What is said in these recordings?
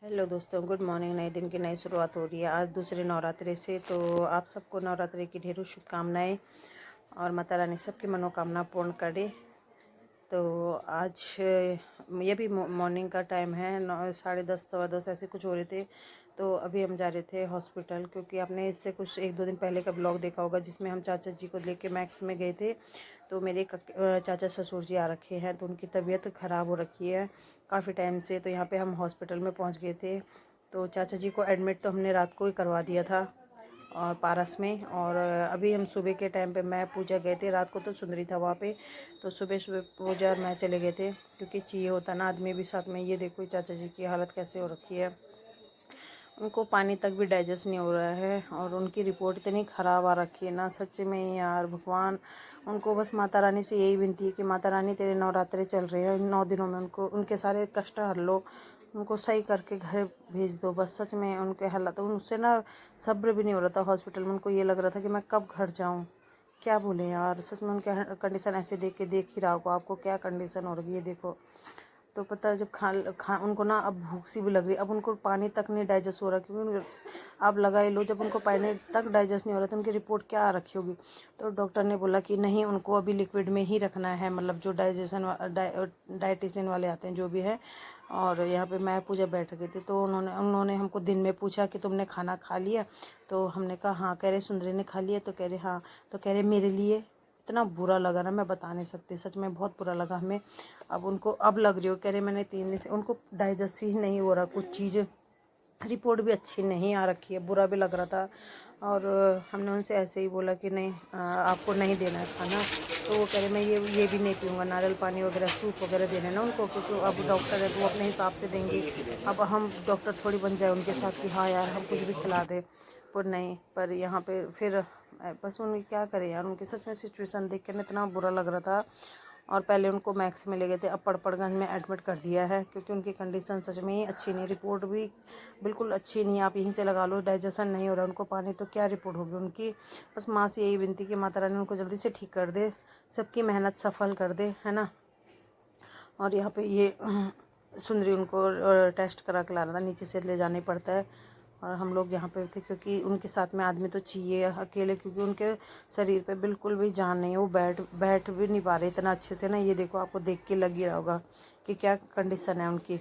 Hello दोस्तों, good morning. नए दिन की नई शुरुआत हो रही है आज दूसरे नवरात्रि से। तो आप सबको नवरात्रि की ढेरों शुभकामनाएं और माता रानी सबकी मनोकामना पूर्ण करे। तो आज ये भी मॉर्निंग का टाइम है, 10:30 10:15 ऐसे कुछ हो रहे थे। तो अभी हम जा रहे थे हॉस्पिटल, क्योंकि आपने इससे कुछ 1-2 दिन पहले का ब्लॉग देखा होगा जिसमें हम चाचा जी को लेके मैक्स में गए थे। तो मेरे चाचा ससुर जी आ रखे हैं, तो उनकी तबीयत ख़राब हो रखी है काफ़ी टाइम से। तो यहाँ पे हम हॉस्पिटल में पहुँच गए थे। तो चाचा जी को एडमिट तो हमने रात को ही करवा दिया था और पारस में। और अभी हम सुबह के टाइम पे मैं पूजा गए थे, रात को तो सुंदरी था वहाँ पे। तो सुबह सुबह पूजा और मैं चले गए थे, क्योंकि चाहिए होता ना आदमी भी साथ में। ये देखो चाचा जी की हालत कैसे हो रखी है, उनको पानी तक भी डाइजेस्ट नहीं हो रहा है और उनकी रिपोर्ट इतनी ख़राब आ रखी है ना, सच में यार भगवान। उनको बस माता रानी से यही विनती है कि माता रानी तेरे नवरात्रे चल रहे हैं, 9 दिनों में उनको उनके सारे कष्ट हर लो, उनको सही करके घर भेज दो बस। सच में उनके हालात, उनसे ना सब्र भी नहीं हो रहा था हॉस्पिटल में। उनको ये लग रहा था कि मैं कब घर जाऊँ। क्या बोले यार, सच में उनके कंडीशन ऐसे देख ही रहा होगा आपको क्या कंडीशन हो रही है, देखो। तो पता है जब खा उनको ना अब भूख सी भी लग रही है, अब उनको पानी तक नहीं डाइजेस्ट हो रहा, क्योंकि आप लगा ही लो, जब उनको पानी तक डाइजेस्ट नहीं हो रहा तो उनकी रिपोर्ट क्या आ रखी होगी। तो डॉक्टर ने बोला कि नहीं, उनको अभी लिक्विड में ही रखना है, मतलब जो डाइटिशियन वाले आते हैं जो भी है। और यहाँ पे मैं पूजा बैठ गई थी, तो उन्होंने हमको दिन में पूछा कि तुमने खाना खा लिया। तो हमने कहा हाँ। कह रहे सुंदरी ने खा लिया, तो कह रहे हाँ। तो कह रहे मेरे लिए इतना बुरा लगा ना, मैं बता नहीं सकती, सच में बहुत बुरा लगा हमें। अब उनको अब लग रही हो, कह रहे मैंने 3 दिन से उनको डाइजेस्ट ही नहीं हो रहा कुछ चीज़। रिपोर्ट भी अच्छी नहीं आ रखी है, बुरा भी लग रहा था। और हमने उनसे ऐसे ही बोला कि नहीं, आपको नहीं देना है खाना। तो वो कह रहे मैं ये भी नहीं पीऊँगा, नारियल पानी वगैरह सूप वगैरह देना है ना उनको, क्योंकि अब डॉक्टर है तो वो अपने हिसाब से देंगे। अब हम डॉक्टर थोड़ी बन जाए उनके साथ कि हाँ यार हम कुछ भी खिला दें। पर नहीं, पर यहाँ पे फिर बस उन्हें क्या करें यार, उनकी सच में सिचुएशन देख कर इतना बुरा लग रहा था। और पहले उनको मैक्स में ले गए थे, अब पड़पड़गंज में एडमिट कर दिया है, क्योंकि उनकी कंडीशन सच में ही अच्छी नहीं, रिपोर्ट भी बिल्कुल अच्छी नहीं। आप यहीं से लगा लो, डाइजेशन नहीं हो रहा उनको पानी, तो क्या रिपोर्ट होगी उनकी। बस माँ से यही विनती कि माता रानी उनको जल्दी से ठीक कर दे, सबकी मेहनत सफल कर दे, है ना। और यहाँ पे ये सुंदरी उनको टेस्ट करा के ला रहा था, नीचे से ले जाना ही पड़ता है। और हम लोग यहाँ पे थे क्योंकि उनके साथ में आदमी तो चाहिए, अकेले क्योंकि उनके शरीर पे बिल्कुल भी जान नहीं है, वो बैठ भी नहीं पा रहे इतना अच्छे से ना। ये देखो, आपको देख के लग ही रहा होगा कि क्या कंडीशन है उनकी।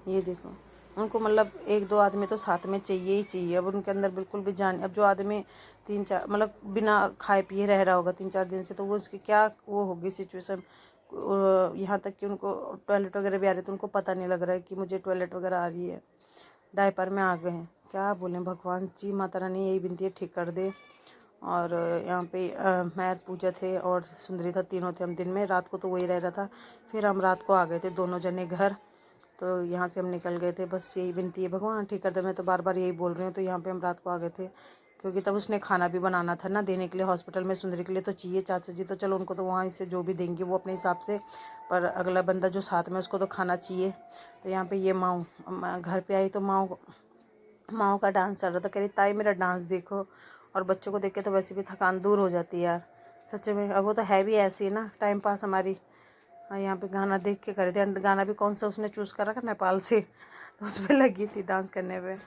ये देखो, उनको मतलब 1-2 आदमी तो साथ में चाहिए ही चाहिए। अब उनके अंदर बिल्कुल भी जान, अब जो आदमी 3-4 मतलब बिना खाए पिए रह रहा होगा 3-4 दिन से, तो वो उसकी क्या वो होगी सिचुएशन। यहाँ तक कि उनको टॉयलेट वगैरह भी आ रही है, तो उनको पता नहीं लग रहा है कि मुझे टॉयलेट वगैरह आ रही है, डायपर में आ गए हैं। क्या बोलें भगवान जी, माता रानी यही विनती है ठीक कर दे। और यहाँ पे मैं पूजा थे और सुंदरी था, तीनों थे हम दिन में। रात को तो वही रह रहा था, फिर हम रात को आ गए थे दोनों जने घर। तो यहाँ से हम निकल गए थे, बस यही विनती है भगवान ठीक कर दे। मैं तो बार बार यही बोल रही हूँ। तो यहाँ पे हम रात को आ गए थे, क्योंकि तब उसने खाना भी बनाना था ना देने के लिए हॉस्पिटल में। सुंदरी के लिए तो चाहिए, चाचा जी तो चलो उनको तो वहाँ से जो भी देंगे वो अपने हिसाब से, पर अगला बंदा जो साथ में उसको तो खाना चाहिए। तो यहाँ पे ये माँ घर पे आई, तो माँ का डांस चल रहा था। कह रही ताई मेरा डांस देखो। और बच्चों को देख के तो वैसे भी थकान दूर हो जाती है यार, सच में। अब वो तो है भी ऐसी ना, टाइम पास हमारी। और यहाँ पे गाना देख के करे थे, गाना भी कौन सा उसने चूज़ करा था नेपाल से, तो उस पर लगी थी डांस करने पे।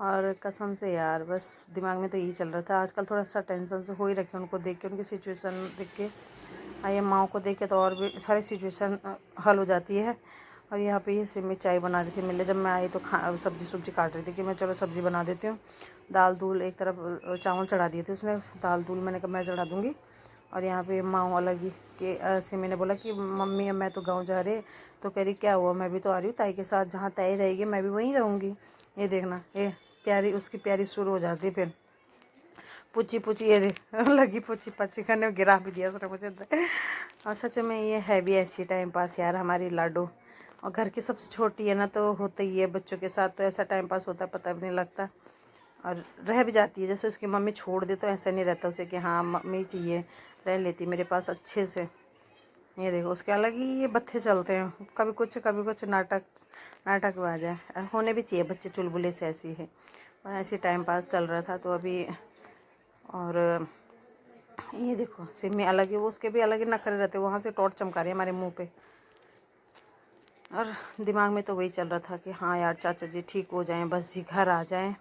और कसम से यार बस दिमाग में तो यही चल रहा था आजकल, थोड़ा सा टेंशन से हो ही रखे उनको देख के, उनकी सिचुएशन देख के। ये माँ को देख के तो और भी सारी सिचुएशन हल हो जाती है। और यहाँ पे ये सिमी चाय बना रही थी मिले, जब मैं आई तो सब्जी काट रही थी कि मैं चलो सब्ज़ी बना देती हूँ। दाल दूल एक तरफ, चावल चढ़ा दिए थे उसने, दाल दूल मैंने कहा मैं चढ़ा दूँगी। और यहाँ पे माँ अलग ही कि सिमी ने बोला कि मम्मी अब मैं तो गांव जा रहे। तो कह रही क्या हुआ, मैं भी तो आ रही हूँ ताई के साथ, जहाँ ताई रहेगी मैं भी वहीं रहूँगी। ये देखना, ये प्यारी उसकी प्यारी शुरू हो जाती है फिर। पूछी पूछी ये देख लगी पूछी पची करने, गिरा भी दिया उसने मुझे। और सच में ये है भी ऐसी टाइम पास यार हमारी लाडो। और घर की सबसे छोटी है ना, तो होता ही है बच्चों के साथ, तो ऐसा टाइम पास होता है पता भी नहीं लगता। और रह भी जाती है, जैसे उसकी मम्मी छोड़ दे तो ऐसा नहीं रहता उसे कि हाँ मम्मी चाहिए, रह लेती मेरे पास अच्छे से। ये देखो उसके अलग ही ये बत्थे चलते हैं, कभी कुछ नाटकबाज है, होने भी चाहिए बच्चे चुलबुले से, ऐसी है। और ऐसे टाइम पास चल रहा था तो अभी। और ये देखो सिमी अलग ही, वो उसके भी अलग ही नखरे रहते, वहाँ से टॉर्च चमका रही है हमारे मुंह पे। और दिमाग में तो वही चल रहा था कि हाँ यार चाचा जी ठीक हो जाएं, बस जी घर आ जाएं।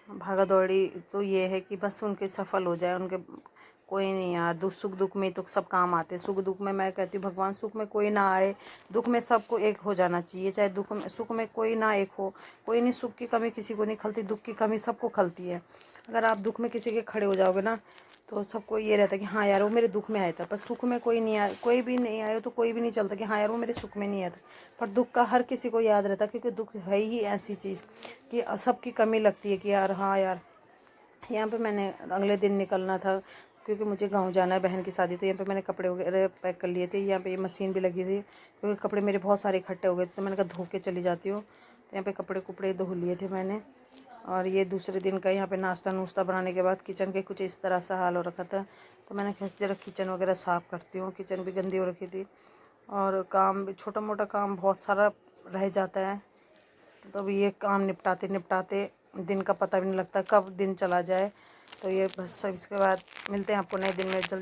भागा दौड़ी तो ये है कि बस उनके सफल हो जाए, उनके कोई नहीं यार, दुख सुख दुख में तो सब काम आते। सुख दुख में मैं कहती हूँ भगवान सुख में कोई ना आए, दुख में सबको एक हो जाना चाहिए। चाहे दुख में सुख में कोई ना एक हो, कोई नहीं, सुख की कमी किसी को नहीं खलती, दुख की कमी सबको खलती है। अगर आप दुख में किसी के खड़े हो जाओगे ना तो सबको ये रहता है कि हाँ यार वो मेरे दुख में आया था। पर सुख में कोई नहीं आया, कोई भी नहीं आया तो कोई भी नहीं चलता कि हाँ यार वो मेरे सुख में नहीं आया था। पर दुख का हर किसी को याद रहता, क्योंकि दुख है ही ऐसी चीज़ कि सबकी कमी लगती है कि यार हाँ यार। यहाँ पे मैंने अगले दिन निकलना था क्योंकि मुझे गांव जाना है, बहन की शादी। तो यहाँ पे मैंने कपड़े वगैरह पैक कर लिए थे। यहाँ पे ये मशीन भी लगी थी क्योंकि कपड़े मेरे बहुत सारे इकट्ठे हो गए थे, तो मैंने कहा धो के चली जाती हूँ। तो यहाँ पे कपड़े कुपड़े धो लिए थे मैंने। और ये दूसरे दिन का यहाँ पे नाश्ता नुश्ता बनाने के बाद किचन के कुछ इस तरह से हाल हो रखा था। तो मैंने कहा जरा किचन वगैरह साफ़ करती हूँ, किचन भी गंदी हो रखी थी और काम भी छोटा मोटा काम बहुत सारा रह जाता है। तो अभी ये काम निपटाते निपटाते दिन का पता भी नहीं लगता कब दिन चला जाए। तो ये बस सब, इसके बाद मिलते हैं आपको नए दिन में जल्दी।